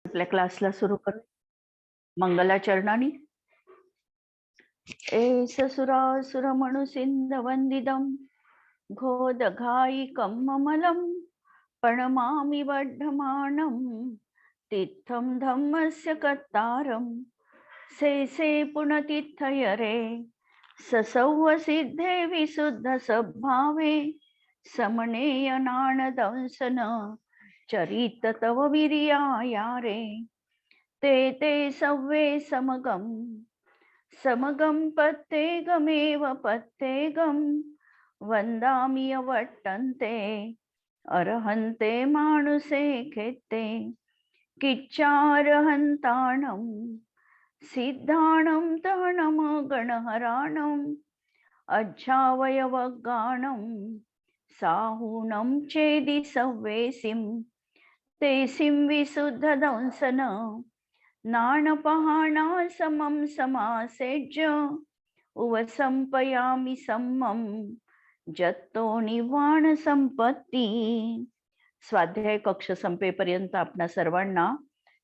आपल्या क्लासला सुरू करू मंगलाचरणाने. ससुरासुर म्हणू सिंध वंदिदम घोदघायिकं ममलं प्रणमामि वर्धमानं तीर्थं धम्मस्य कर्तारं से पुनतीर्थयरे ससौव सिद्धे विशुद्ध सद्भावे समनेय नाणदंसन चरित तव वीर्यायारे ते सव्वे समगम पत्तेगमेव पत्तेगम वंदामि अवट्टन्ते अर्हन्ते मानुषे खेत्ते किच्चार्हन्ताणं सिद्धाणं तहनम गणहराणं अज्झावयवगाणं साहूनं चेदि सव्वेसिं तेसिं विशुद्ध दंसन नाणपहाणा समं समासेज्य उवसंपयामि सम्मं जत्तो निवाण संपत्ती. स्वाध्याय कक्ष संपेपर्यंत आपणा सर्वांना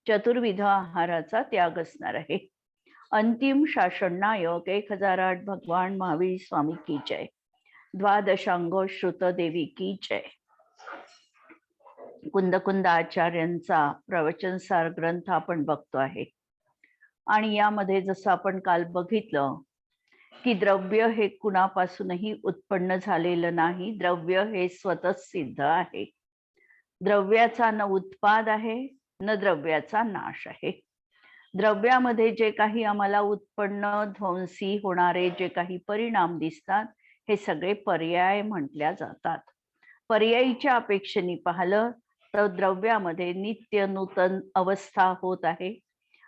चतुर्विध आहाराचा त्याग असणार आहे. अंतिम शासन नायक 1008 भगवान महावीर स्वामी की जय. द्वादशांग श्रुत देवी की जय. कुंद आचार्यांचा प्रवचनसार ग्रंथ आपण बघतो आहे आणि यामध्ये जसं आपण काल बघितलं की द्रव्य हे कुणापासूनही उत्पन्न झालेलं नाही. द्रव्य हे स्वतः सिद्ध आहे. द्रव्याचा न उत्पाद आहे न द्रव्याचा नाश आहे. द्रव्यामध्ये जे काही आम्हाला उत्पन्न ध्वंसी होणारे जे काही परिणाम दिसतात हे सगळे पर्याय म्हटल्या जातात. पर्यायीच्या अपेक्षेने पाहिलं तर द्रव्यामध्ये नित्य नूतन अवस्था होत आहे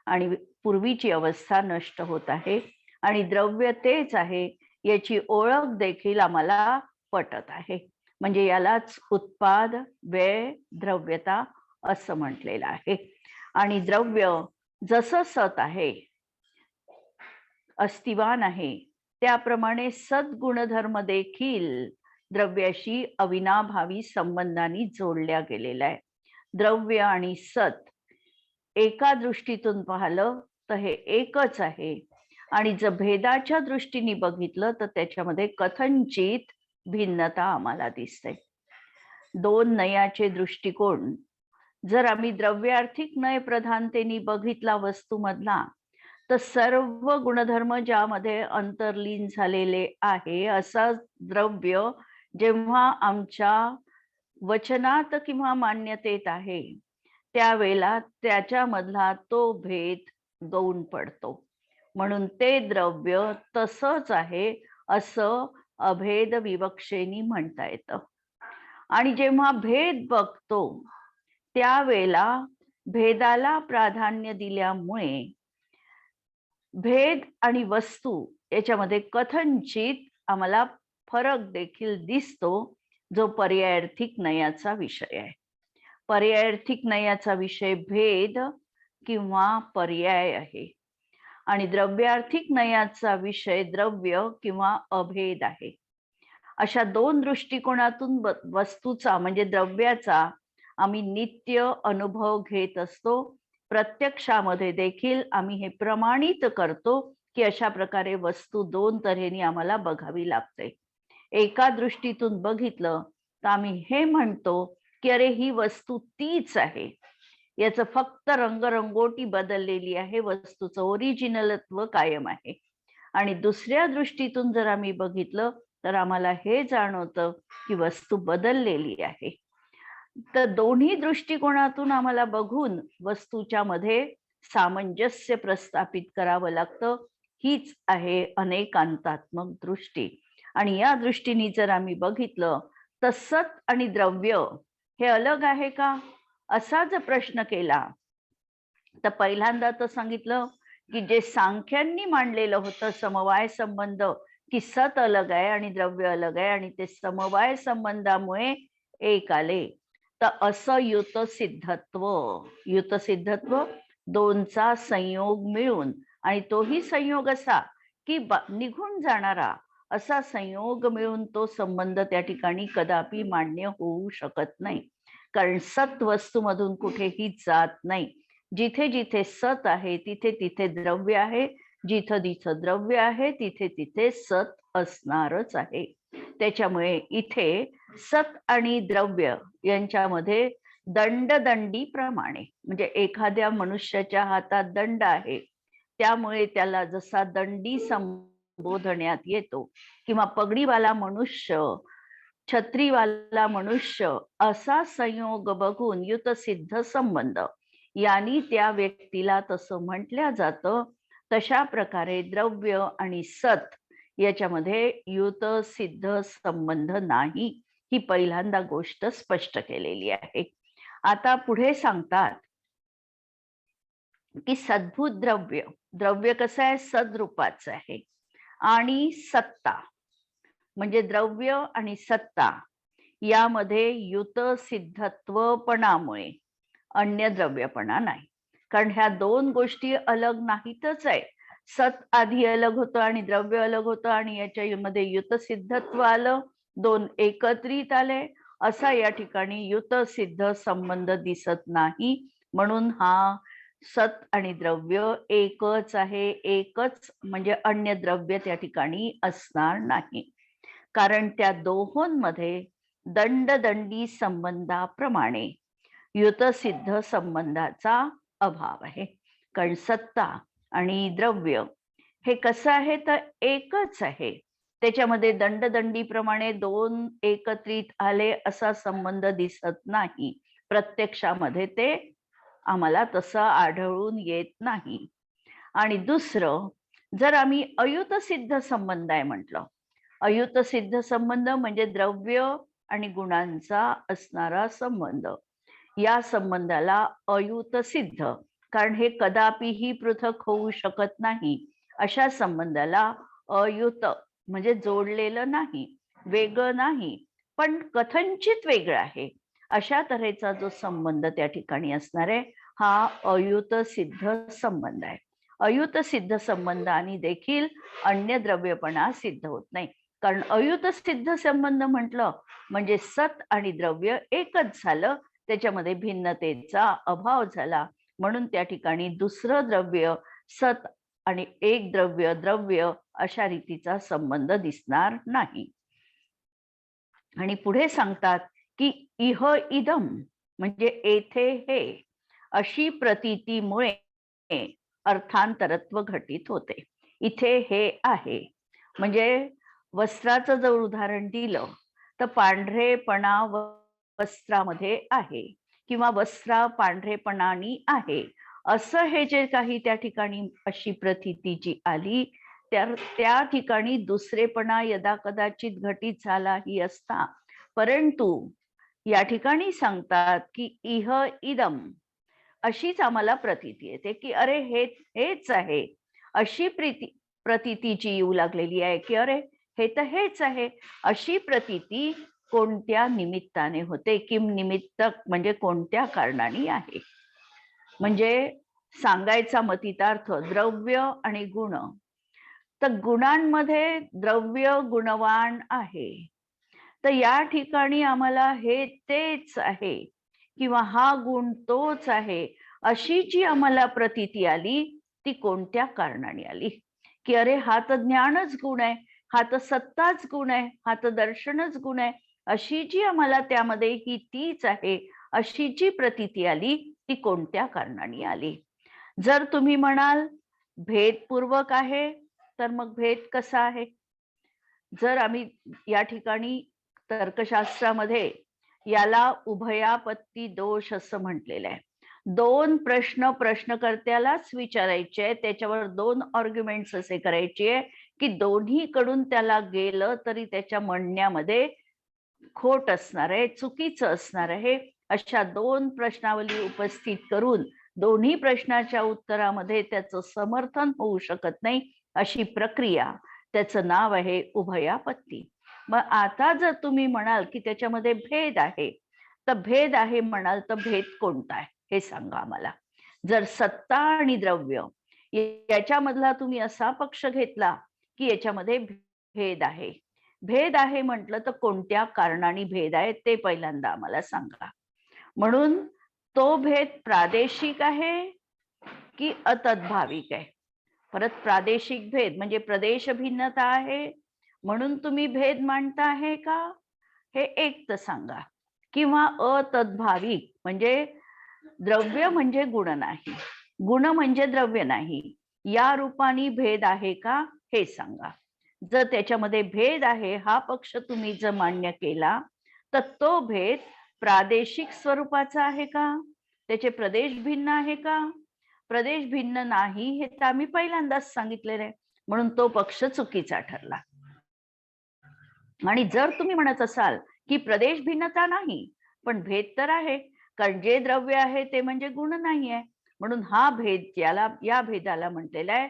आणि पूर्वीची अवस्था नष्ट होत आहे आणि द्रव्य तेच आहे याची ओळख देखील आम्हाला पटत आहे. म्हणजे यालाच उत्पाद व्यय द्रव्यता असं म्हटलेलं आहे. आणि द्रव्य जसं सत आहे अस्तिवान आहे त्याप्रमाणे सद्गुणधर्म देखील द्रव्याशी अविनाभावी संबंधाने जोडल्या गेलेला आहे. द्रव्य आणि सत एका दृष्टीतून पाहिलं तर हे एकच आहे आणि जर भेदाच्या दृष्टीने बघितलं तर त्याच्यामध्ये कथंचित भिन्नता आम्हाला दिसते. दोन नयाचे दृष्टिकोन जर आम्ही द्रव्यार्थिक नय प्रधानतेने बघितला वस्तूमधला तर सर्व गुणधर्म ज्यामध्ये अंतर्लीन झालेले आहे असा द्रव्य जेव्हा आमच्या वचनात किंवा मान्यतेत आहे त्यावेळेला त्याच्यामधला तो भेद गौण पडतो. म्हणून ते द्रव्य तसंच आहे असं अभेद विवक्षेनी म्हणता येतं. आणि जेव्हा भेद बघतो त्यावेळेला भेदाला प्राधान्य दिल्यामुळे भेद आणि वस्तू याच्यामध्ये कथंचित आम्हाला फरक देखील दिसतो जो पर्यायार्थिक नयाचा विषय आहे. पर्यायार्थिक नयाचा विषय भेद किंवा पर्याय आहे आणि द्रव्यार्थिक नयाचा विषय द्रव्य किंवा अभेद आहे. अशा दोन दृष्टिकोनातून वस्तूचा म्हणजे द्रव्याचा आम्ही नित्य अनुभव घेत असतो. प्रत्यक्षामध्ये देखील आम्ही हे प्रमाणित करतो की अशा प्रकारे वस्तू दोन तऱ्हेने आम्हाला बघावी लागते. एका दृष्टीतून बघितलं तर आम्ही हे म्हणतो की अरे ही वस्तू तीच आहे, याचं फक्त रंगरंगोटी बदललेली आहे, वस्तूचं ओरिजिनलत्व कायम आहे. आणि दुसऱ्या दृष्टीतून जर आम्ही बघितलं तर आम्हाला हे जाणवतं की वस्तू बदललेली आहे. तर दोन्ही दृष्टिकोनातून आम्हाला बघून वस्तूच्या मध्ये सामंजस्य प्रस्थापित करावं लागतं. हीच आहे अनेकांतात्मक दृष्टी. आणि या दृष्टीने जर आम्ही बघितलं तर सत आणि द्रव्य हे अलग आहे का असा जर प्रश्न केला तर पहिल्यांदा तर सांगितलं की जे सांख्यांनी मांडलेलं होतं समवाय संबंध की सत अलग आहे आणि द्रव्य अलग आहे आणि ते समवाय संबंधामुळे एक आले. तर असं युतसिद्धत्व दोनचा संयोग मिळून आणि तोही संयोग असा की निघून जाणारा असा संयोग मिळून तो संबंध त्या ठिकाणी कदापि मान्य होऊ शकत नाही. कारण सत वस्तूमधून कुठेही जात नाही. जिथे जिथे सत आहे तिथे तिथे द्रव्य आहे, जिथं जिथं द्रव्य आहे तिथे तिथे सत असणारच आहे. त्याच्यामुळे इथे सत आणि द्रव्य यांच्यामध्ये दंडदंडी प्रमाणे, म्हणजे एखाद्या मनुष्याच्या हातात दंड आहे त्यामुळे त्याला जसा दंडी संबोधण्यात येतो, किंवा पगडीवाला मनुष्य, छत्रीवाला मनुष्य असा संयोग बघून युतसिद्ध संबंध यांनी त्या व्यक्तीला तसं म्हटल्या जातं. तशा प्रकारे द्रव्य आणि सत याच्यामध्ये युत सिद्ध संबंध नाही, ही पहिल्यांदा गोष्ट स्पष्ट केलेली आहे. आता पुढे सांगतात की सद्भूत द्रव्य, द्रव्य कसं आहे, सद्रूपाचं आहे, आणि सत्ता म्हणजे द्रव्य आणि सत्ता यामध्ये युत सिद्धत्वपणामुळे अन्य द्रव्यपणा नाही. कारण ह्या दोन गोष्टी अलग नाहीतच आहे. सत आधी अलग होतं आणि द्रव्य अलग होतं, आणि याच्यामध्ये युत सिद्धत्व आलं, दोन एकत्रित आले, असा या ठिकाणी युत सिद्ध संबंध दिसत नाही. म्हणून हा सत आणि द्रव्य एकच आहे, एकच म्हणजे अन्य द्रव्य त्या ठिकाणी असणार नाही. कारण त्या दोहोंमध्ये दंडदंडी संबंधाप्रमाणे युतसिद्ध संबंधाचा अभाव आहे. कारण सत्ता आणि द्रव्य हे कसं आहे तर एकच आहे, त्याच्यामध्ये दंडदंडीप्रमाणे दोन एकत्रित आले असा संबंध दिसत नाही. प्रत्यक्षामध्ये ते आम्हाला तसं आढळून येत नाही. आणि दुसरं, जर आम्ही अयुतसिद्ध संबंध आहे म्हटलं, अयुतसिद्ध संबंध म्हणजे द्रव्य आणि गुणांचा असणारा संबंध, या संबंधाला अयुत सिद्ध, कारण हे कदापिही पृथक होऊ शकत नाही, अशा संबंधाला अयुत म्हणजे जोडलेलं नाही, वेगळं नाही, पण कथंचित वेगळं आहे, अशा तऱ्हेचा जो संबंध त्या ठिकाणी असणार आहे हा अयुत सिद्ध संबंध आहे. अयुत सिद्ध संबंधाने देखील अन्य द्रव्यपणा सिद्ध होत नाही. कारण अयुत सिद्ध संबंध म्हटलं म्हणजे सत आणि द्रव्य एकच झालं, त्याच्यामध्ये भिन्नतेचा अभाव झाला, म्हणून त्या ठिकाणी दुसरं द्रव्य सत आणि एक द्रव्य द्रव्य अशा रीतीचा संबंध दिसणार नाही. आणि पुढे सांगतात की इह इदम म्हणजे येथे हे अशी प्रतीतीमुळे अर्थांतरत्व घटित होते. इथे हे आहे म्हणजे वस्त्राचं जर उदाहरण दिलं तर पांढरेपणा वस्त्रामध्ये आहे, किंवा वस्त्र पांढरेपणाने आहे, असं हे जे काही त्या ठिकाणी अशी प्रतीती जी आली, त्या ठिकाणी दुसरेपणा यदा कदाचित घटित झाला ही असता. परंतु या ठिकाणी सांगतात की इह इदम अशीच आम्हाला प्रतीती येते की अरे हेच आहे, अशी प्रतीतीची येऊ लागलेली आहे की अरे हे तर हेच आहे. अशी प्रतीती कोणत्या निमित्ताने होते, किम निमित्तक म्हणजे कोणत्या कारणाने आहे. म्हणजे सांगायचा मतितार्थ द्रव्य आणि गुण, तर गुणांमध्ये द्रव्य गुणवान आहे, तर या ठिकाणी आम्हाला हे तेच आहे किंवा हा गुण तोच आहे अशी जी आम्हाला प्रतीती आली ती कोणत्या कारणाने आली, की अरे हा तर ज्ञानच गुण आहे, हा तर सत्ताच गुण आहे, हा तर दर्शनच गुण आहे, अशी जी आम्हाला त्यामध्ये ही तीच आहे अशी जी प्रतीती आली ती कोणत्या कारणाने आली. जर तुम्ही म्हणाल भेदपूर्वक आहे तर मग भेद कसा आहे. जर आम्ही या ठिकाणी तर्कशास्त्रामध्ये याला उभयापत्ती दोष असं म्हटलेलं आहे. दोन प्रश्न प्रश्नकर्त्यालाच विचारायचे आहे, त्याच्यावर दोन आर्ग्युमेंट्स असे करायचे आहे की दोन्हीकडून त्याला गेलं तरी त्याच्या म्हणण्यामध्ये खोट असणार आहे, चुकीचं असणार आहे, अशा दोन प्रश्नावली उपस्थित करून दोन्ही प्रश्नाच्या उत्तरामध्ये त्याचं समर्थन होऊ शकत नाही, अशी प्रक्रिया, त्याचं नाव आहे उभयापत्ती. मग आता जर तुम्ही म्हणाल की त्याच्यामध्ये भेद आहे, तर भेद आहे म्हणाल तर भेद कोणता आहे हे सांगा आम्हाला. जर सत्ता आणि द्रव्य याच्यामधला तुम्ही असा पक्ष घेतला की याच्यामध्ये भेद आहे, भेद आहे म्हटलं तर कोणत्या कारणाने भेद आहे ते पहिल्यांदा आम्हाला सांगा. म्हणून तो भेद प्रादेशिक आहे की अतद्भाविक आहे. परत प्रादेशिक भेद म्हणजे प्रदेश भिन्नता आहे म्हणून तुम्ही भेद मांडता आहे का, हे एक तर सांगा. किंवा अतद्भाविक म्हणजे द्रव्य म्हणजे गुण नाही, गुण म्हणजे द्रव्य नाही, या रूपाने भेद आहे का हे सांगा. जर त्याच्यामध्ये भेद आहे हा पक्ष तुम्ही जर मान्य केला तर तो भेद प्रादेशिक स्वरूपाचा आहे का, त्याचे प्रदेश भिन्न आहे का, प्रदेश भिन्न नाही हे तर आम्ही पहिल्यांदाच सांगितलेलं आहे, म्हणून तो पक्ष चुकीचा ठरला. आणि जर तुम्ही म्हणत असाल की प्रदेश भिन्नता नाही पण भेद तर आहे, कारण जे द्रव्य आहे ते म्हणजे गुण नाही आहे, म्हणून हा भेद या भेदाला म्हटलेला आहे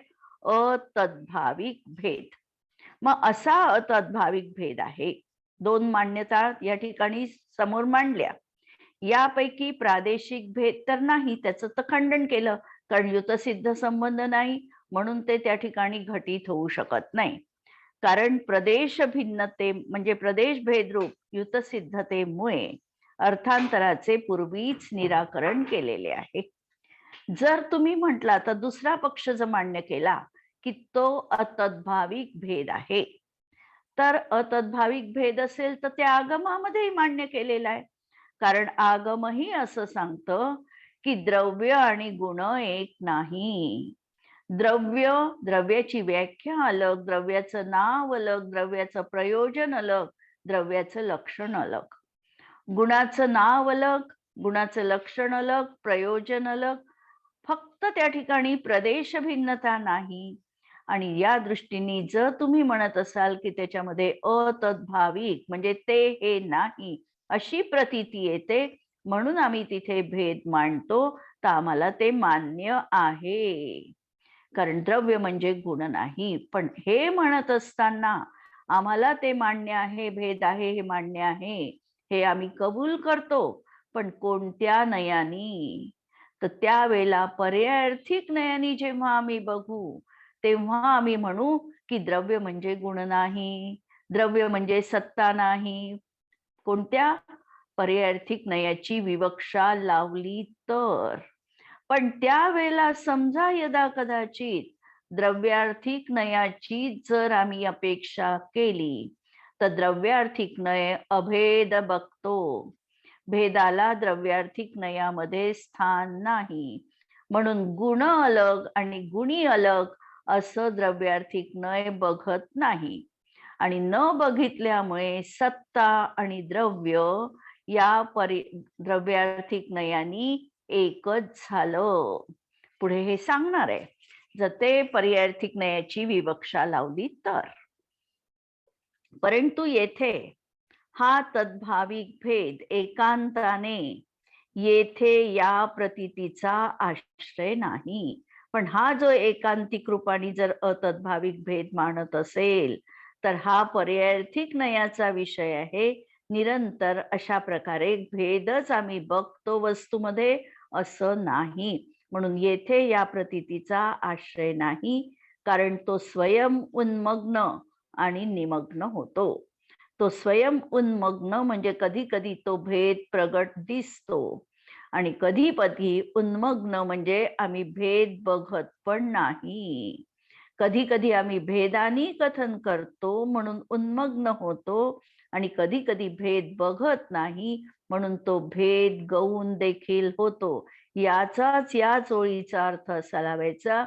अतद्भाविक भेद. मग असा अतद्भाविक भेद आहे. दोन मान्यता या ठिकाणी समोर मांडल्या. यापैकी प्रादेशिक भेद तर नाही, त्याचं तर खंडन केलं, कारण युतसिद्ध संबंध नाही म्हणून ते त्या ठिकाणी घटित होऊ शकत नाही. कारण प्रदेश भिन्नते म्हणजे प्रदेश भेदरूप युतसिद्धतेमुळे अर्थांतराचे पूर्वीच निराकरण केलेले आहे. जर तुम्ही म्हटला तर दुसरा पक्ष जर मान्य केला की तो अतद्भाविक भेद आहे, तर अतद्भाविक भेद असेल तर त्या आगमामध्येही मान्य केलेला आहे. कारण आगमही असं सांगतं की द्रव्य आणि गुण एक नाही. द्रव्याची व्याख्या अलग, द्रव्याचं नाव अलग, द्रव्याचं प्रयोजन अलग, द्रव्याचं लक्षण अलग. गुणाचं नाव अलग, गुणाचं लक्षण अलग, प्रयोजन अलग, फक्त त्या ठिकाणी प्रदेश भिन्नता नाही. आणि या दृष्टीने जर तुम्ही म्हणत असाल की त्याच्यामध्ये अतद्भाविक म्हणजे ते हे नाही अशी प्रतीती येते, म्हणून आम्ही तिथे भेद मांडतो, तर आम्हाला ते मान्य आहे. कारण द्रव्य म्हणजे गुण नाही. पण हे म्हणत असताना आम्हाला ते मान्य आहे, भेद आहे हे मान्य आहे, हे आम्ही कबूल करतो. पण कोणत्या नयानी, तर त्यावेळेला पर्यायार्थिक नयानी जेव्हा आम्ही बघू तेव्हा आम्ही म्हणू की द्रव्य म्हणजे गुण नाही, द्रव्य म्हणजे सत्ता नाही. कोणत्या पर्यायार्थिक नयाची विवक्षा लावली तर. पण त्यावेळेला समजा यदा कदाचित द्रव्यार्थिक नयाची जर आम्ही अपेक्षा केली तर द्रव्यार्थिक नय अभेद बघतो, भेदाला द्रव्यार्थिक नयामध्ये स्थान नाही, म्हणून गुण अलग आणि गुणी अलग असं द्रव्यार्थिक नय बघत नाही. आणि न बघितल्यामुळे सत्ता आणि द्रव्य या द्रव्यार्थिक नयानी एकच झालं. पुढे हे सांगणार आहे, जर ते पर्यायार्थिक नयाची विवक्षा लावली तर. परंतु येथे हा तद्भाविक भेद एकांताने येथे या प्रतीतीचा आश्रय नाही. पण हा जो एकांतिक रूपाने जर अतद्भाविक भेद मानत असेल तर हा पर्यायार्थिक नयाचा विषय आहे. निरंतर अशा प्रकारे भेदच आम्ही बघतो वस्तूमध्ये असं नाही, म्हणून येथे या प्रतीतीचा आश्रय नाही. कारण तो स्वयं उन्मग्न आणि निमग्न होतो. तो स्वयं उन्मग्न म्हणजे कधी कधी तो भेद प्रगट दिसतो आणि कधी कधी उन्मग्न म्हणजे आम्ही भेद बघत पण नाही. कधी कधी आम्ही भेदानी कथन करतो म्हणून उन्मग्न होतो आणि कधी कधी भेद बघत नाही म्हणून तो भेद गौण देखील होतो. याचाच या ओळीचा अर्थ असा लावायचा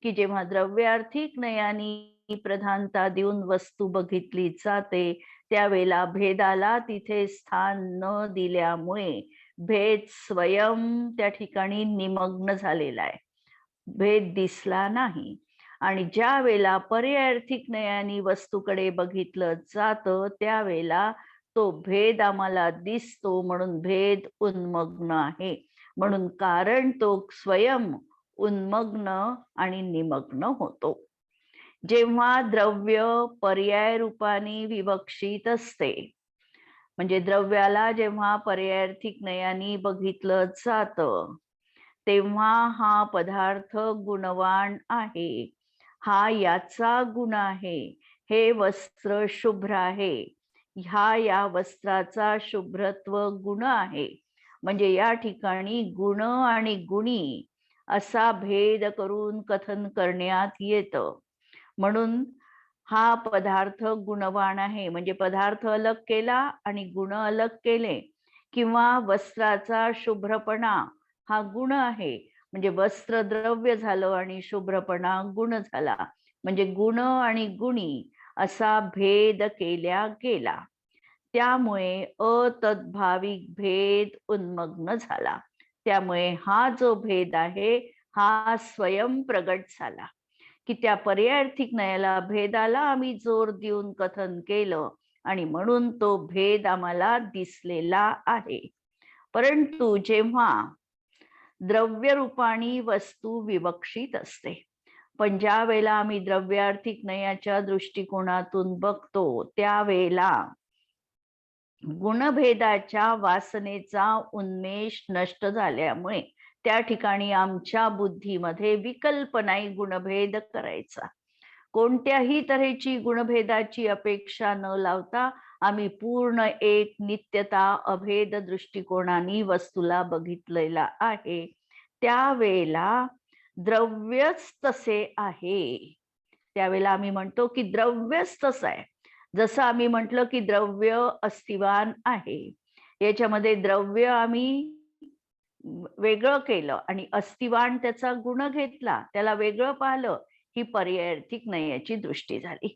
की जेव्हा द्रव्यार्थिक नयानी प्रधानता देऊन वस्तू बघितली जाते त्यावेळेला भेदाला तिथे स्थान न दिल्यामुळे भेद स्वयं त्या ठिकाणी निमग्न झालेला आहे, भेद दिसला नाही. आणि ज्या वेळेला पर्यायार्थिक नयानी वस्तूकडे बघितलं जातं त्यावेळेला तो भेद आम्हाला दिसतो, म्हणून भेद उन्मग्न आहे. म्हणून कारण तो स्वयं उन्मग्न आणि निमग्न होतो. जेव्हा द्रव्य पर्याय रूपाने विवक्षित असते, म्हणजे द्रव्याला जेव्हा पर्यायार्थिक नयानी बघितलं जातं तेव्हा हा पदार्थ गुणवान आहे, हा याचा गुण आहे, हे वस्त्र शुभ्र आहे, ह्या या वस्त्राचा शुभ्रत्व गुण आहे. म्हणजे या ठिकाणी गुण आणि गुणी असा भेद करून कथन करण्यात येतं. म्हणून हा पदार्थ गुणवान आहे, म्हणजे पदार्थ अलग केला आणि गुण अलग केले. किंवा वस्त्राचा शुभ्रपणा हा गुण आहे, म्हणजे वस्त्र द्रव्य झालं आणि शुभ्रपणा गुण झाला, म्हणजे गुण आणि गुणी असा भेद केल्या गेला. त्यामुळे अतद्भाविक भेद उन्मग्न झाला. त्यामुळे हा जो भेद आहे हा स्वयं प्रगट झाला, की त्या पर्यायार्थिक नयाला भेदाला आम्ही जोर देऊन कथन केलं आणि म्हणून तो भेद आम्हाला दिसलेला आहे. परंतु जेव्हा द्रव्य रूपाणी वस्तू विवक्षित असते, पण ज्या वेळेला आम्ही द्रव्यार्थिक नयाच्या दृष्टिकोनातून बघतो त्यावेळेला गुणभेदाच्या वासनेचा उन्मेष नष्ट झाल्यामुळे त्या ठिकाणी आमच्या बुद्धीमध्ये विकल्प नाही गुणभेद करायचा. कोणत्याही तऱ्हेची गुणभेदाची अपेक्षा न लावता आम्ही पूर्ण एक नित्यता अभेद दृष्टिकोनाने वस्तूला बघितलेला आहे. त्यावेळेला द्रव्यच तसे आहे. त्यावेळेला आम्ही म्हणतो की द्रव्यच तसं आहे. जसं आम्ही म्हटलं की द्रव्य अस्तिवान आहे, याच्यामध्ये द्रव्य आम्ही वेगळं केलं आणि अस्तिवान त्याचा गुण घेतला, त्याला वेगळं पाहिलं, ही पर्यायार्थिक नयाची दृष्टी झाली.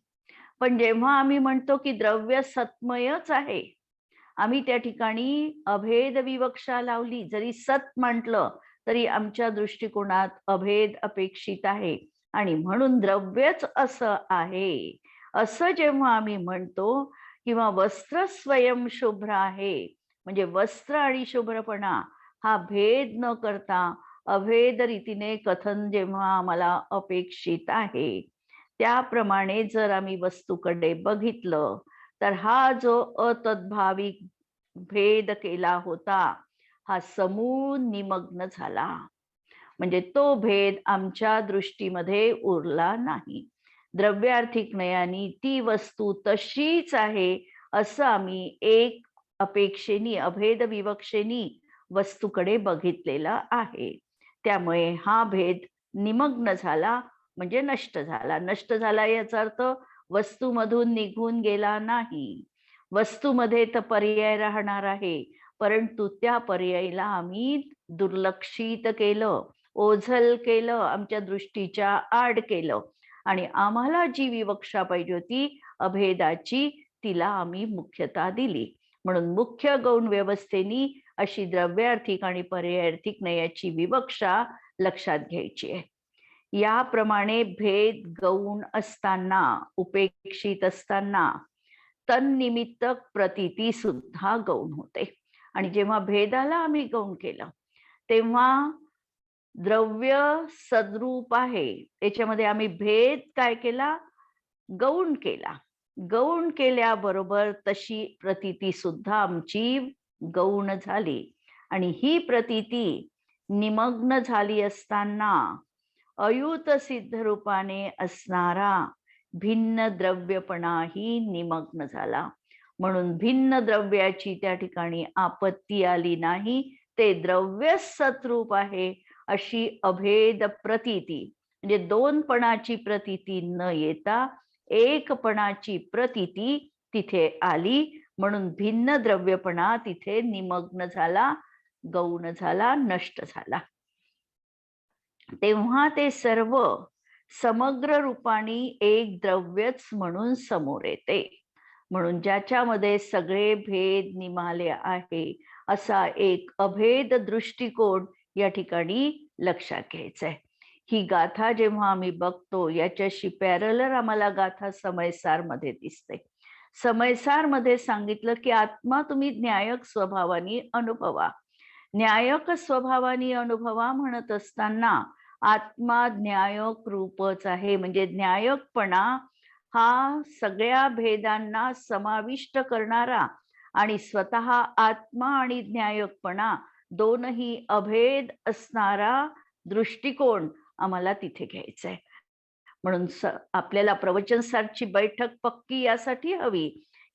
पण जेव्हा आम्ही म्हणतो की द्रव्य सत्मयच आहे, आम्ही त्या ठिकाणी अभेद विवक्षा लावली. जरी सत म्हटलं तरी आमच्या दृष्टिकोनात अभेद अपेक्षित आहे आणि म्हणून द्रव्यच असं आहे असं जेव्हा आम्ही म्हणतो, किंवा वस्त्र स्वयं शुभ्र आहे, म्हणजे वस्त्र आणि शुभ्रपणा हा भेद न करता अभेद रीतीने कथन जेव्हा आम्हाला अपेक्षित आहे, त्याप्रमाणे जर आम्ही वस्तूकडे बघितलं तर हा जो अतद्भाविक भेद केला होता हा समूळ निमग्न झाला, म्हणजे तो भेद आमच्या दृष्टीमध्ये उरला नाही. द्रव्यार्थिक नयानी ती वस्तू तशीच आहे असं आम्ही एक अपेक्षेनी अभेद विवक्षेनी वस्तूकडे बघितलेला आहे. त्यामुळे हा भेद निमग्न झाला, म्हणजे नष्ट झाला. नष्ट झाला याचा अर्थ वस्तूमधून निघून गेला नाही. वस्तूमध्ये तर पर्याय राहणार आहे, परंतु त्या पर्यायीला आम्ही दुर्लक्षित केलं, ओझल केलं, आमच्या दृष्टीच्या आड केलं आणि आम्हाला जी विवक्षा पाहिजे होती अभेदाची तिला आम्ही मुख्यता दिली. म्हणून मुख्य गौण व्यवस्थेनी अशी द्रव्यार्थिक आणि पर्यायार्थिक नयाची विवक्षा लक्षात घ्यायची आहे. याप्रमाणे भेद गौण असताना, उपेक्षित असताना तन्निमित्तक प्रतीती सुद्धा गौण होते. आणि जेव्हा भेदाला आम्ही गौण केलं तेव्हा द्रव्य सद्रूप आहे, याच्यामध्ये आम्ही भेद काय केला, गौण केला. गौण केल्याबरोबर तशी प्रतीती सुद्धा आमची गौण झाली आणि ही प्रतीती निमग्न झाली असताना अयुत सिद्ध रूपाने असणारा भिन्न द्रव्यपणाही निमग्न झाला. म्हणून भिन्न द्रव्याची त्या ठिकाणी आपत्ती आली नाही, ते द्रव्य सतरूप आहे अशी अभेद प्रतीती, म्हणजे दोनपणाची प्रतीती न येता एकपणाची प्रतीती तिथे आली. म्हणून भिन्न द्रव्यपणा तिथे निमग्न झाला, गौण झाला, नष्ट झाला. तेव्हा ते सर्व समग्र रूपाने एक द्रव्यच म्हणून समोर येते. म्हणून ज्याच्यामध्ये सगळे भेद निमाले आहे असा एक अभेद दृष्टिकोन या ठिकाणी लक्षात घ्यायचा आहे. ही गाथा जेव्हा आम्ही बघतो याच्याशी पॅरलर आम्हाला गाथा समयसार मध्ये दिसते. समयसार मध्ये सांगितलं की आत्मा तुम्ही न्यायक स्वभावाने अनुभवा. न्यायक स्वभावाने अनुभवा म्हणत असताना आत्मा न्यायक रूपच आहे, म्हणजे न्यायकपणा हा सगळ्या भेदांना समाविष्ट करणारा आणि स्वतः आत्मा आणि न्यायकपणा दोनही अभेद असणारा दृष्टिकोन आम्हाला तिथे घ्यायचा आहे. म्हणून आपल्याला प्रवचनसारची बैठक पक्की यासाठी हवी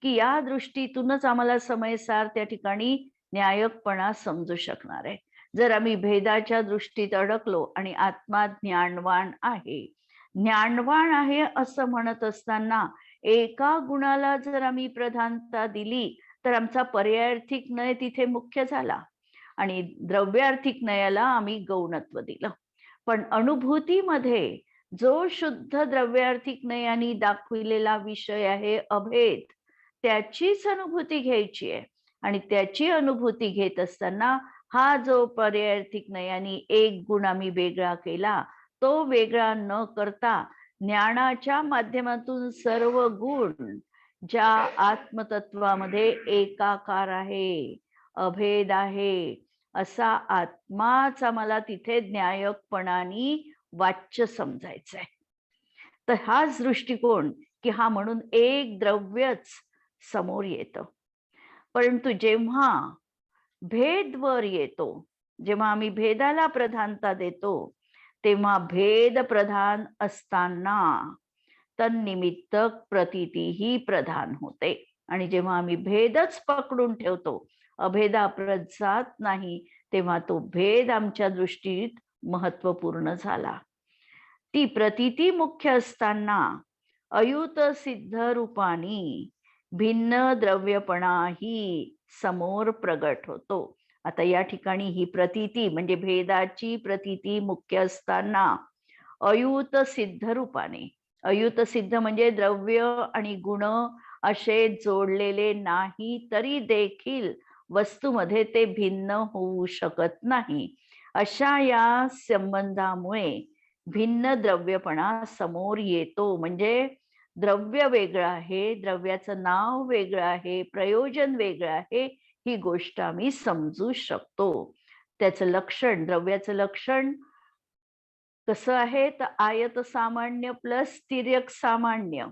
की या दृष्टीतूनच आम्हाला समयसार त्या ठिकाणी न्यायकपणा समजू शकणार आहे. जर आम्ही भेदाच्या दृष्टीत अडकलो आणि आत्मा ज्ञानवान आहे, ज्ञानवान आहे असं म्हणत असताना एका गुणाला जर आम्ही प्रधानता दिली तर आमचा पर्यायार्थिक नय तिथे मुख्य झाला आणि द्रव्यार्थिक नयाला आम्ही गौणत्व दिलं. पण अनुभूतीमध्ये जो शुद्ध द्रव्यार्थिक नयाने दाखविलेला विषय आहे अभेद, त्याचीच अनुभूती घ्यायची आहे. आणि त्याची अनुभूती घेत असताना हा जो पर्यायार्थिक नयाने एक गुण आम्ही वेगळा केला, तो वेगळा न करता ज्ञानाच्या माध्यमातून सर्व गुण ज्या आत्मतत्वामध्ये एकाकार आहे, अभेद आहे, असा आत्माच आम्हाला तिथे न्यायकपणाने वाच्य समजायचा आहे. तर हाच दृष्टिकोन की हा म्हणून एक द्रव्यच समोर येतं. परंतु जेव्हा भेद वर येतो, जेव्हा आम्ही भेदाला प्रधानता देतो, तेव्हा भेद प्रधान असताना तन्निमित्त प्रतीतीही प्रधान होते. आणि जेव्हा आम्ही भेदच पकडून ठेवतो, अभेदाप्रत जात नाही, तेव्हा तो भेद आमच्या दृष्टीत महत्वपूर्ण झाला. ती प्रतीती मुख्य असताना अयुत सिद्ध रूपानी भिन्न द्रव्यपणाही समोर प्रगट होतो. आता या ठिकाणी ही प्रतीती म्हणजे भेदाची प्रतीती मुख्य असताना अयुत सिद्ध रूपाने, अयुत सिद्ध म्हणजे द्रव्य आणि गुण असे जोडलेले नाही तरी देखील वस्तूमध्ये ते भिन्न होऊ शकत नाही, अशा या संबंधामुळे भिन्न द्रव्यपणा समोर येतो. म्हणजे द्रव्य वेगळं आहे, द्रव्याचं नाव वेगळं आहे, प्रयोजन वेगळं आहे, ही गोष्ट आम्ही समजू शकतो. त्याचं लक्षण, द्रव्याचं लक्षण कसं आहे तर आयत सामान्य प्लस तिर्यक सामान्य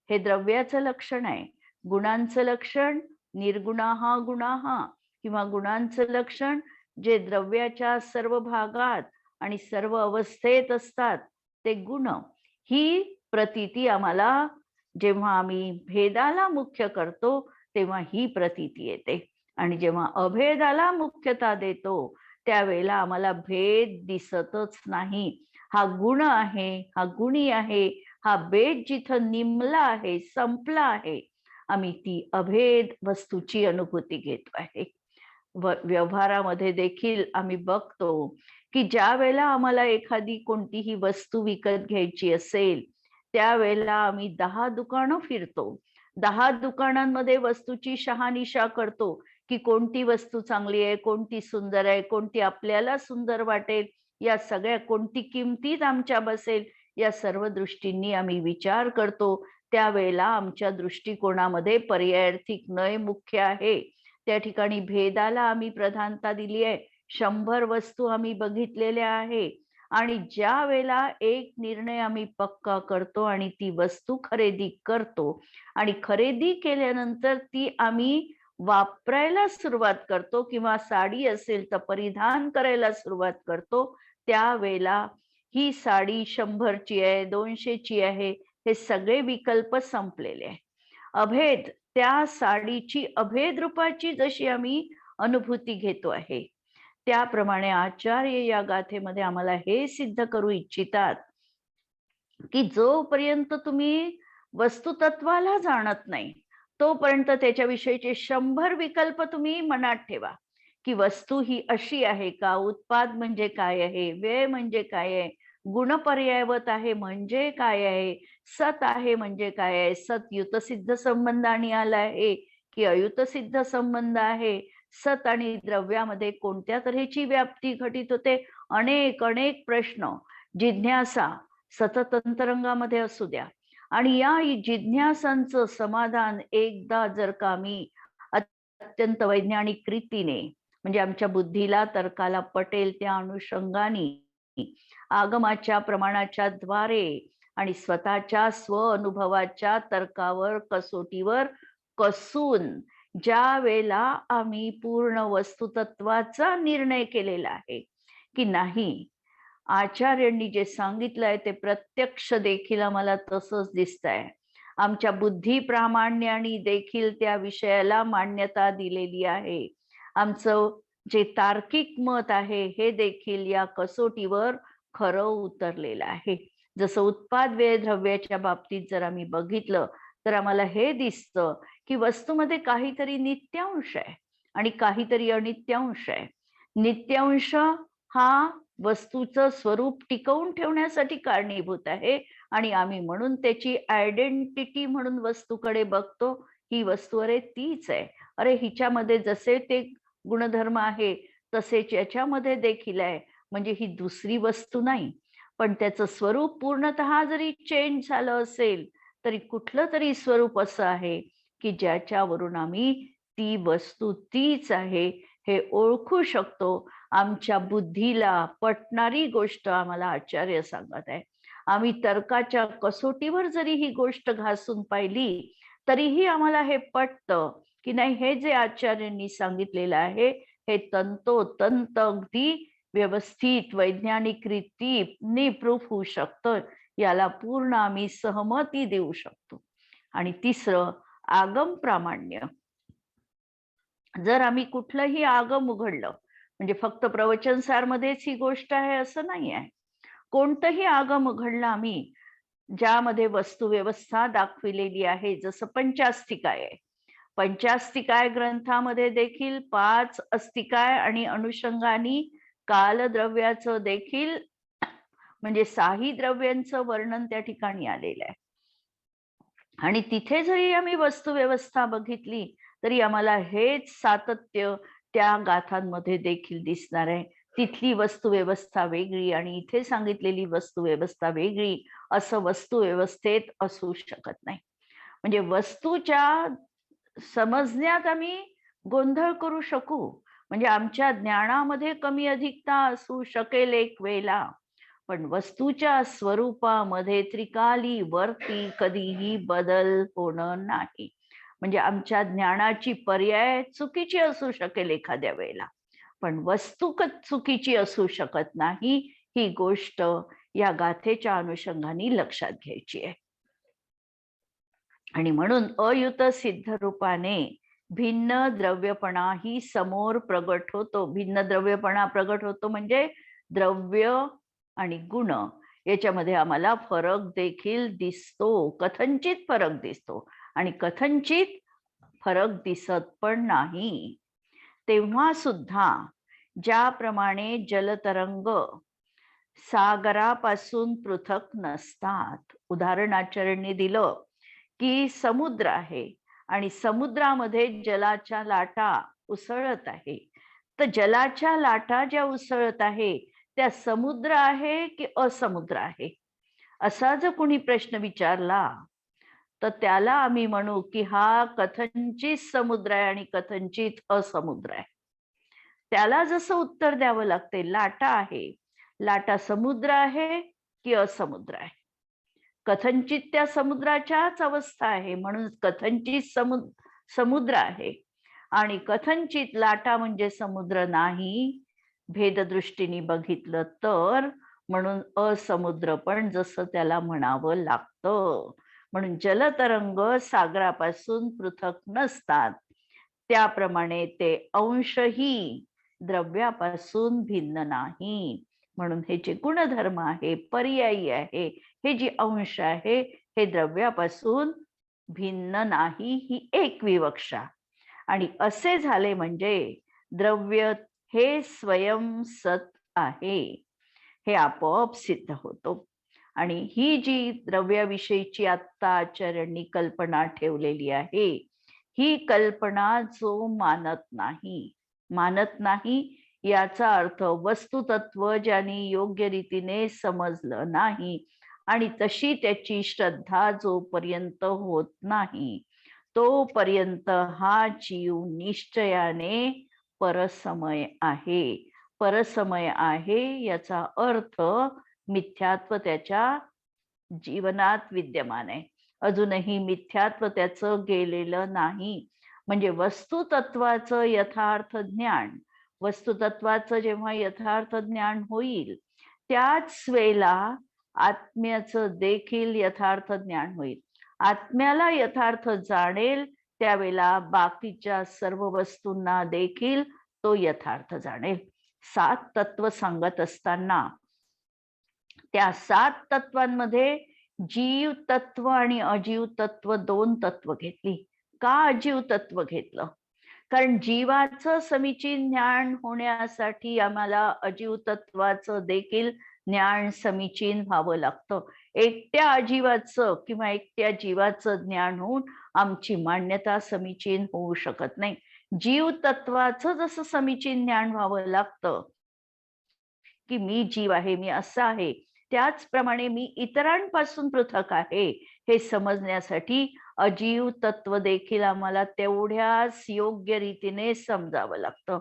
हे द्रव्याचं लक्षण आहे. गुणांचं लक्षण निर्गुणाहा गुणाहा किंवा गुणांचं लक्षण जे द्रव्याच्या सर्व भागात आणि सर्व अवस्थेत असतात ते गुण. ही प्रतीती आम्हाला जेव्हा आम्ही भेदाला मुख्य करतो तेव्हा ही प्रतीती येते. आणि जेव्हा अभेदाला मुख्यता देतो त्यावेळेला आम्हाला भेद दिसतच नाही. हा गुण आहे, हा गुणी आहे, हा भेद जिथं निमला आहे, संपला आहे, आम्ही ती अभेद वस्तूची अनुभूती घेतो आहे. व्यवहारामध्ये देखील आम्ही बघतो की ज्या वेळेला आम्हाला एखादी कोणतीही वस्तू विकत घ्यायची असेल त्यावेळेला आम्ही 10 दुकानं फिरतो, 10 दुकानांमध्ये वस्तूची शहानिशा करतो की कोणती वस्तू चांगली आहे, कोणती सुंदर आहे, कोणती आपल्याला सुंदर वाटेल, या सगळ्या कोणती किमतीत आमच्या बसेल, या सर्व दृष्टींनी आम्ही विचार करतो. त्यावेळेला आमच्या दृष्टिकोनामध्ये पर्यायार्थिक नय मुख्य आहे. त्या ठिकाणी भेदाला आम्ही प्रधानता दिली आहे. 100 वस्तू आम्ही बघितलेल्या आहे आणि ज्या वेळेला एक निर्णय आम्ही पक्का करतो आणि ती वस्तू खरेदी करतो आणि खरेदी केल्यानंतर ती आम्ही वापरायला सुरुवात करतो किंवा साडी असेल तर परिधान करायला सुरुवात करतो, त्यावेळेला ही साडी 100ची आहे, 200ची आहे, हे सगळे विकल्प संपलेले आहे. अभेद, त्या साडीची अभेद रूपाची जशी आम्ही अनुभूती घेतो आहे, त्याप्रमाणे आचार्य या गाथेमध्ये आम्हाला हे सिद्ध करू इच्छितात की जोपर्यंत तुम्ही वस्तुतत्वाला जाणत नाही तोपर्यंत त्याच्याविषयीचे 100 विकल्प तुम्ही मनात ठेवा की वस्तू ही अशी आहे का, उत्पाद म्हणजे काय आहे, वेळ म्हणजे काय आहे, गुणपर्यायवत आहे म्हणजे काय आहे, सत आहे म्हणजे काय आहे, सत युतसिद्ध संबंधाने आला आहे की अयुतसिद्ध संबंध आहे, सत आणि द्रव्यामध्ये कोणत्या तऱ्हेची व्याप्ती घटित होते, अनेक अनेक प्रश्न, जिज्ञासा सतत अंतरंगामध्ये असू द्या. आणि या जिज्ञासांचं समाधान एकदा जर का आम्ही अत्यंत वैज्ञानिक रीतीने म्हणजे आमच्या बुद्धीला तर्काला पटेल त्या अनुषंगाने आगमाच्या प्रमाणाच्या द्वारे आणि स्वतःच्या स्व अनुभवाच्या तर्कावर कसोटीवर कसून ज्या वेळेला आम्ही पूर्ण वस्तुतत्वाचा निर्णय केलेला आहे की नाही, आचार्यांनी जे सांगितलंय ते प्रत्यक्ष देखील आम्हाला तसंच दिसतंय, आमच्या बुद्धी प्रामाण्याने देखील त्या विषयाला मान्यता दिलेली आहे, आमचं जे तार्किक मत आहे हे देखील या कसोटीवर खरं उतरलेलं आहे. जसं उत्पाद व्यय द्रव्याच्या बाबतीत जर आम्ही बघितलं तर आम्हाला हे दिसतं की वस्तूमध्ये काहीतरी नित्यांश आहे आणि काहीतरी अनित्यांश आहे. नित्यांश हा वस्तूचं स्वरूप टिकवून ठेवण्यासाठी कारणीभूत आहे आणि आम्ही म्हणून त्याची आयडेंटिटी म्हणून वस्तूकडे बघतो. ही वस्तू अरे तीच आहे, अरे हिच्यामध्ये जसे ते गुणधर्म आहे तसेच याच्यामध्ये देखील आहे, म्हणजे ही दुसरी वस्तू नाही. पण त्याचं स्वरूप पूर्णतः जरी चेंज झालं असेल तरी कुठलं तरी स्वरूप असं आहे की ज्याच्यावरून आम्ही ती वस्तू तीच आहे हे ओळखू शकतो. आमच्या बुद्धीला पटणारी गोष्ट आम्हाला आचार्य सांगत आहे. आम्ही तर्काच्या कसोटीवर जरी ही गोष्ट घासून पाहिली तरीही आम्हाला हे पटतं की नाही, हे जे आचार्यांनी सांगितलेलं आहे हे तंतोतंत अगदी व्यवस्थित वैज्ञानिक रीतीने प्रूफ होऊ शकतं. याला पूर्ण आम्ही सहमती देऊ शकतो. आणि तिसरं, आगम प्रामाण्य. जर आम्ही कुठलंही आगम उघडलं, म्हणजे फक्त प्रवचनसारमध्येच ही गोष्ट आहे असं नाही आहे. कोणतंही आगम उघडलं आम्ही ज्यामध्ये वस्तुव्यवस्था दाखविलेली आहे, जसं पंचास्तिकाय आहे. पंचास्तिकाय ग्रंथामध्ये देखील 5 अस्तिकाय आणि अनुषंगाने कालद्रव्याचं देखील म्हणजे 6 द्रव्यांचं वर्णन त्या ठिकाणी आलेलं आहे. आणि तिथे जरी आम्ही वस्तुव्यवस्था बघितली तरी आम्हाला हेच सातत्य त्या गाथांमध्ये देखील दिसणार आहे. तिथली वस्तुव्यवस्था वेगळी आणि इथे सांगितलेली वस्तुव्यवस्था वेगळी असं वस्तुव्यवस्थेत असू शकत नाही. म्हणजे वस्तूच्या समजण्यात आम्ही गोंधळ करू शकू, म्हणजे आमच्या ज्ञानामध्ये कमी अधिकता असू शकेल एक वेळेला, पण वस्तूच्या स्वरूपामध्ये त्रिकाली वरती कधीही बदल होणं नाही. म्हणजे आमच्या ज्ञानाची पर्याय चुकीची असू शकेल एखाद्या वेळेला, पण वस्तू चुकीची असू शकत नाही. ही गोष्ट या गाथेच्या अनुषंगाने लक्षात घ्यायची आहे. आणि म्हणून अयुत सिद्ध रूपाने भिन्न द्रव्यपणा ही समोर प्रगट होतो. भिन्न द्रव्यपणा प्रगट होतो म्हणजे द्रव्य आणि गुण याच्यामध्ये आम्हाला फरक देखील दिसतो, कथंचित फरक दिसतो आणि कथंचित फरक दिसत पण नाही. तेव्हा सुद्धा ज्याप्रमाणे जलतरंग सागरापासून पृथक नसतात. उदाहरण आचार्यांनी दिलं की समुद्र आहे आणि समुद्रामध्ये जलाच्या लाटा उसळत आहे. तर जलाच्या लाटा ज्या उसळत आहे त्या समुद्र आहे की असमुद्र आहे, असा जर कोणी प्रश्न विचारला तर त्याला आम्ही म्हणू की हा कथंचित समुद्र आहे आणि कथंचित असमुद्र आहे. त्याला जसं उत्तर द्यावं लागते, लाटा आहे, लाटा समुद्र आहे की असमुद्र आहे. कथंचित त्या समुद्राच्याच अवस्था आहे म्हणून कथंचित समुद्र आहे आणि कथंचित लाटा म्हणजे समुद्र नाही. भेददृष्टीने बघितलं तर म्हणून असमुद्र पण जसं त्याला म्हणावं लागतं. म्हणून जलतरंग सागरापासून पृथक नसतात, त्याप्रमाणे ते अंशही द्रव्यापासून भिन्न नाही. म्हणून हे जे गुणधर्म आहे, पर्यायी आहे, हे जे अंश आहे हे द्रव्यापासून भिन्न नाही, ही एक विवक्षा. आणि असे झाले म्हणजे द्रव्य हे स्वयं सत आहे, हे आपोआप सिद्ध होतो. आणि ही जी द्रव्याविषयीची आत्ता आचार्यांनी कल्पना ठेवलेली आहे, ही कल्पना जो मानत नाही याचा अर्थ वस्तुतत्व ज्यांनी योग्य रीतीने समजलं नाही आणि तशी त्याची श्रद्धा जोपर्यंत होत नाही तोपर्यंत हा जीव निश्चयाने परसमय आहे. परसमय आहे याचा अर्थ मिथ्यात्व त्याच्या जीवनात विद्यमान आहे, अजूनही मिथ्यात्व त्याचं गेलेलं नाही. म्हणजे वस्तुतत्वाचं यथार्थ ज्ञान, वस्तुतत्वाचं जेव्हा यथार्थ ज्ञान होईल त्याच वेळेला आत्म्याचं देखील यथार्थ ज्ञान होईल. आत्म्याला यथार्थ जाणेल त्यावेळेला बाकीच्या सर्व वस्तूंना देखील तो यथार्थ जाणेल. 7 तत्व सांगत असताना त्या 7 तत्वांमध्ये जीव तत्व आणि अजीव तत्व 2 तत्व घेतली. का अजीव तत्व घेतलं? कारण जीवाचं समीचीन ज्ञान होण्यासाठी आम्हाला अजीव तत्वाचं देखील ज्ञान समीचीन व्हावं लागतं. एकट्या अजीवाचं किंवा एकट्या जीवाचं ज्ञान होऊन आमची मान्यता समीचीन होऊ शकत नाही. जीव तत्वाचं जसं समीचीन ज्ञान व्हावं लागतं की मी जीव आहे, मी असं आहे, त्याचप्रमाणे मी इतरांपासून पृथक आहे हे समजण्यासाठी अजीव तत्व देखील आम्हाला तेवढ्याच योग्य रीतीने समजावं लागतं.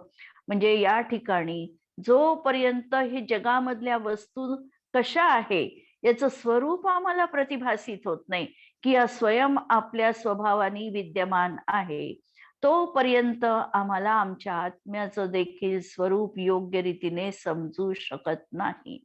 म्हणजे या ठिकाणी जोपर्यंत हे जगामधल्या वस्तू कशा आहे याचं स्वरूप आम्हाला प्रतिभासित होत नाही की या स्वयं आपल्या स्वभावाने विद्यमान आहे, तोपर्यंत आम्हाला आमच्या आत्म्याचं देखील स्वरूप योग्य रीतीने समजू शकत नाही.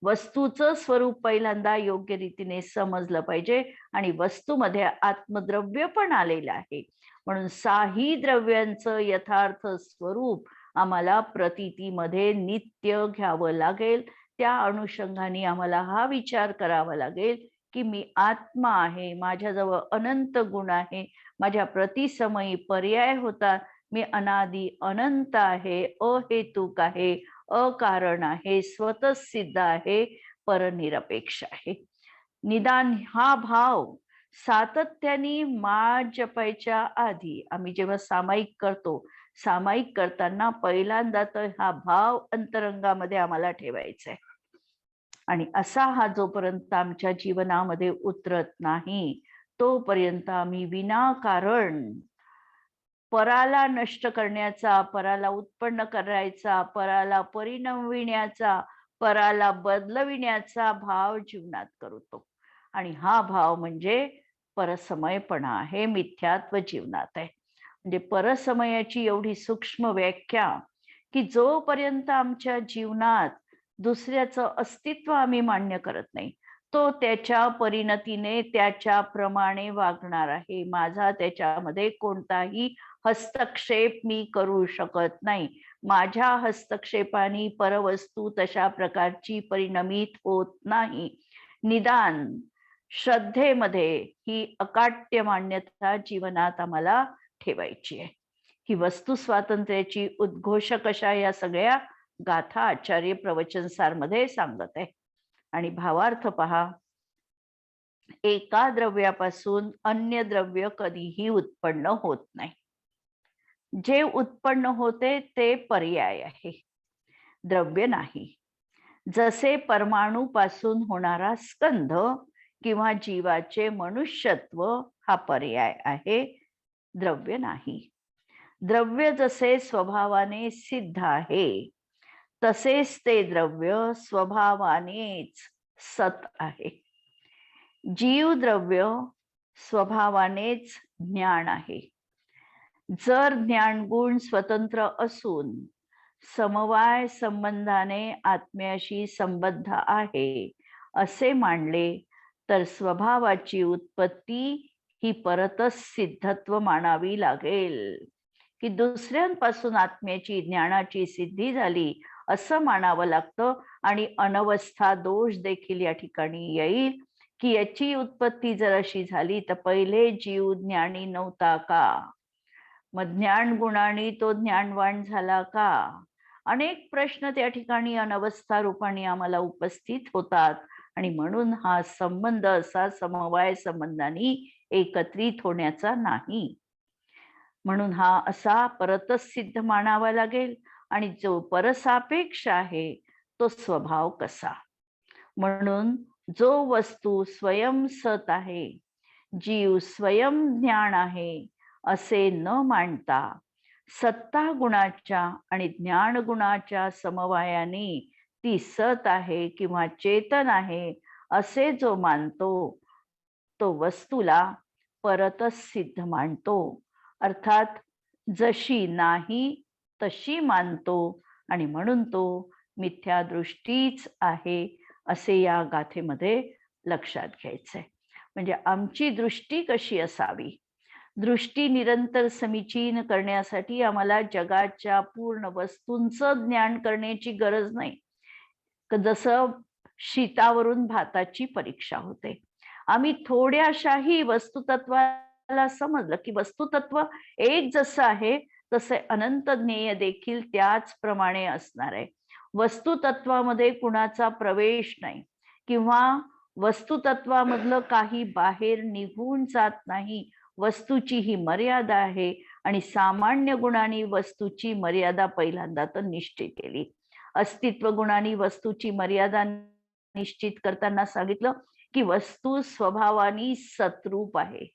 वस्तूचं स्वरूप पहिल्यांदा योग्य रीतीने समजलं पाहिजे आणि वस्तूमध्ये आत्मद्रव्य पण आलेलं आहे. म्हणून 6ही द्रव्यांचं यथार्थ स्वरूप आम्हाला प्रतीतीमध्ये नित्य घ्यावं लागेल. त्या अनुषंगाने आम्हाला हा विचार करावा लागेल की मी आत्मा आहे, माझ्याजवळ अनंत गुण आहे, माझ्या प्रतिसमयी पर्याय होता, मी अनादि अनंत आहे, अहेतुक आहे, अकारण आहे, स्वतः सिद्ध आहे, परनिरपेक्ष आहे. निदान हा भाव सातत्याने माळ जपायच्या आधी आम्ही जेव्हा सामायिक करतो, सामायिक करताना पहिल्यांदा तर हा भाव अंतरंगामध्ये आम्हाला ठेवायचा आहे. आणि असा हा जोपर्यंत आमच्या जीवनामध्ये उतरत नाही तोपर्यंत आम्ही विनाकारण पराला नष्ट करण्याचा, पराला उत्पन्न करायचा, पराला परिणमिण्याचा, पराला बदलविण्याचा भाव जीवनात करतो. आणि हा भाव म्हणजे परसमयपणा आहे, मिथ्यात्व जीवनात आहे. म्हणजे परसमयाची एवढी सूक्ष्म व्याख्या की जोपर्यंत आमच्या जीवनात दुसऱ्याचं अस्तित्व आम्ही मान्य करत नाही, तो त्याच्या परिणतीने त्याच्याप्रमाणे वागणार आहे. माझा त्याच्यामध्ये कोणताही हस्तक्षेप मी करू शकत नाही. माझ्या हस्तक्षेपाने परवस्तू तशा प्रकारची परिणमित होत नाही. निदान श्रद्धेमध्ये ही अकाट्य मान्यता जीवनात आम्हाला ठेवायची आहे. ही वस्तू स्वातंत्र्याची उद्घोषक अशा या सगळ्या गाथा आचार्य प्रवचनसार मध्ये सांगत आहे. आणि भावार्थ पहा, एका द्रव्यापासून अन्य द्रव्य कधीही उत्पन्न होत नाही. जे उत्पन्न होते ते पर्याय आहे, द्रव्य नाही. जसे परमाणूपासून होणारा स्कंध किंवा जीवाचे मनुष्यत्व हा पर्याय आहे, द्रव्य नाही. द्रव्य जसे स्वभावाने सिद्ध आहे तसेच ते द्रव्य स्वभावानेच सत आहे. जीव द्रव्य स्वभावानेच ज्ञान आहे. जर ज्ञानगुण स्वतंत्र असून समवाय संबंधाने आत्म्याशी संबद्ध आहे असे मानले तर स्वभावाची उत्पत्ती ही परतच सिद्धत्व मानावी लागेल. की दुसऱ्यांपासून आत्म्याची ज्ञानाची सिद्धी झाली असं मानावं लागतं. आणि अनवस्था दोष देखील या ठिकाणी येईल की याची उत्पत्ती जर अशी झाली तर पहिले जीव ज्ञानी नव्हता का, मग ज्ञान गुणाने तो ज्ञानवान झाला का? अनेक प्रश्न त्या ठिकाणी अनवस्था रूपाने आम्हाला उपस्थित होतात. आणि म्हणून हा संबंध असा समवाय संबंधाने एकत्रित होण्याचा नाही. म्हणून हा असा परतच सिद्ध मानावा लागेल. आणि जो परसापेक्ष आहे तो स्वभाव कसा? म्हणून जो वस्तू स्वयं सत आहे, जीव स्वयं ज्ञान आहे असे न मानता सत्ता गुणाच्या आणि ज्ञान गुणाच्या समवायाने ती सत आहे किंवा चेतन आहे असे जो मानतो तो वस्तूला परतच सिद्ध मानतो. अर्थात जशी नाही तशी मानतो आणि म्हणून तो मिथ्या दृष्टीच आहे असे या गाथेमध्ये लक्षात घ्यायचंय. म्हणजे आमची दृष्टी कशी असावी? दृष्टी निरंतर समीचीन करण्यासाठी आम्हाला जगाच्या पूर्ण वस्तूंचं ज्ञान करण्याची गरज नाही. जसं शीतावरून भाताची परीक्षा होते. आम्ही थोड्याशाही वस्तुतत्वाला समजलं की वस्तुतत्व एक जसं आहे तसे अनंत ज्ञेय देखील त्याचप्रमाणे असणार आहे. वस्तुतत्वामध्ये कुणाचा प्रवेश नाही किंवा वस्तुतत्वामधलं काही बाहेर निघून जात नाही. वस्तूची ही मर्यादा आहे आणि सामान्य गुणांनी वस्तूची मर्यादा पहिल्यांदा तर निश्चित केली. अस्तित्व गुणांनी वस्तूची मर्यादा निश्चित करताना सांगितलं की वस्तू स्वभावानी सतरूप आहे.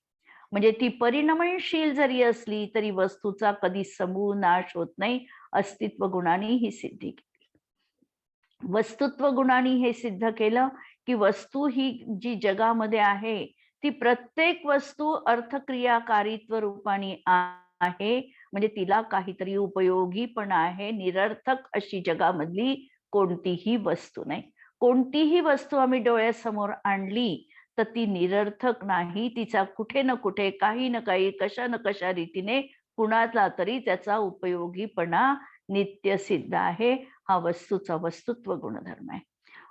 म्हणजे ती परिणमनशील जरी असली तरी वस्तूचा कधी समूळ नाश होत नाही. अस्तित्व गुणांनी ही सिद्धी केली. वस्तुत्व गुणांनी हे सिद्ध केलं की वस्तू ही जी जगामध्ये आहे ती प्रत्येक वस्तू अर्थक्रियाकारित्व रूपाने आहे. म्हणजे तिला काहीतरी उपयोगी पण आहे. निरर्थक अशी जगामधली कोणतीही वस्तू नाही. कोणतीही वस्तू आम्ही डोळ्यासमोर आणली तर ती निरर्थक नाही. तिचा कुठे ना कुठे काही ना काही कशा ना कशा रीतीने कुणाला तरी त्याचा उपयोगीपणा नित्य सिद्ध आहे. हा वस्तूचा वस्तुत्व गुणधर्म आहे.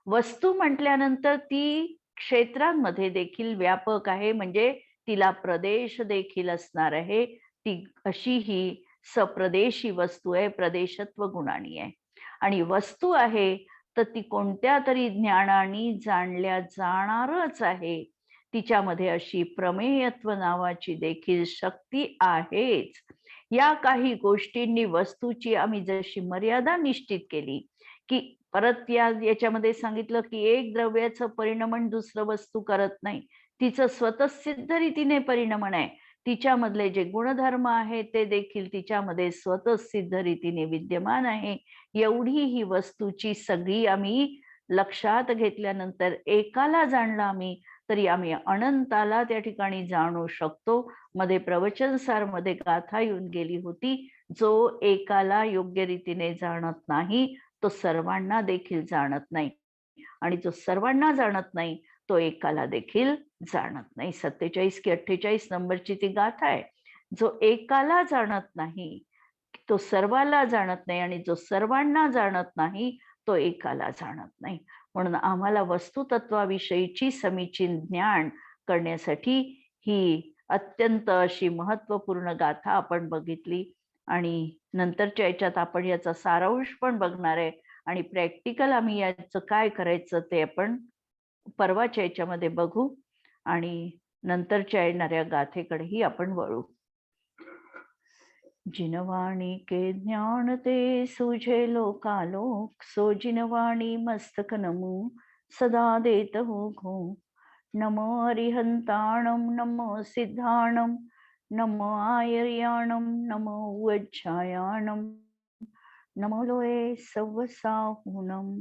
वस्तू म्हटल्यानंतर ती क्षेत्रांमध्ये देखील व्यापक आहे. म्हणजे तिला प्रदेश देखील असणार आहे. ती अशी ही सप्रदेशी वस्तू आहे. प्रदेशत्व गुणांनी आहे आणि वस्तू आहे तर ती कोणत्या तरी ज्ञानाने जाणल्या जाणारच आहे. तिच्यामध्ये अशी प्रमेयत्व नावाची देखील शक्ती आहेच. या काही गोष्टींनी वस्तूची आम्ही जशी मर्यादा निश्चित केली की परत याच्यामध्ये सांगितलं की एक द्रव्याचं परिणमन दुसरं वस्तू करत नाही. तिचं स्वतःसिद्ध रीतीने परिणमन आहे. तिच्यामधले जे गुणधर्म आहेत ते देखील तिच्यामध्ये स्वतःसिद्ध रीतीने विद्यमान आहे. एवढी ही वस्तूची सगळी आम्ही लक्षात घेतल्यानंतर एकाला जाणलं आम्ही तरी आम्ही अनंताला त्या ठिकाणी जाणू शकतो. मध्ये प्रवचनसार मध्ये गाथा येऊन गेली होती. जो एकाला योग्य रीतीने जाणत नाही तो सर्वांना देखील जाणत नाही आणि जो सर्वांना जाणत नाही तो एकाला देखील जाणत नाही. 47 की 48 नंबरची ती गाथा आहे. जो एकाला जाणत नाही तो सर्वाला जाणत नाही आणि जो सर्वांना जाणत नाही तो एकाला जाणत नाही. म्हणून आम्हाला वस्तुतत्वाविषयीची समीचीन ज्ञान करण्यासाठी ही अत्यंत अशी महत्वपूर्ण गाथा आपण बघितली आणि नंतरच्या याच्यात आपण याचा सारांश पण बघणार आहे आणि प्रॅक्टिकल आम्ही याचं काय करायचं ते आपण परवाच्या याच्यामध्ये बघू आणि नंतरच्या येणाऱ्या गाथेकडेही आपण वळू. जिनवाणी के ज्ञान ते सुझे लोकालोक सो जिनवाणी मस्तक नमो सदा देत हो घो. नमो अरिहंताणम नमो सिद्धाणम नमो आयर्याणम नमो वज्जायाणम नमो लोये सव्वसाहुनम.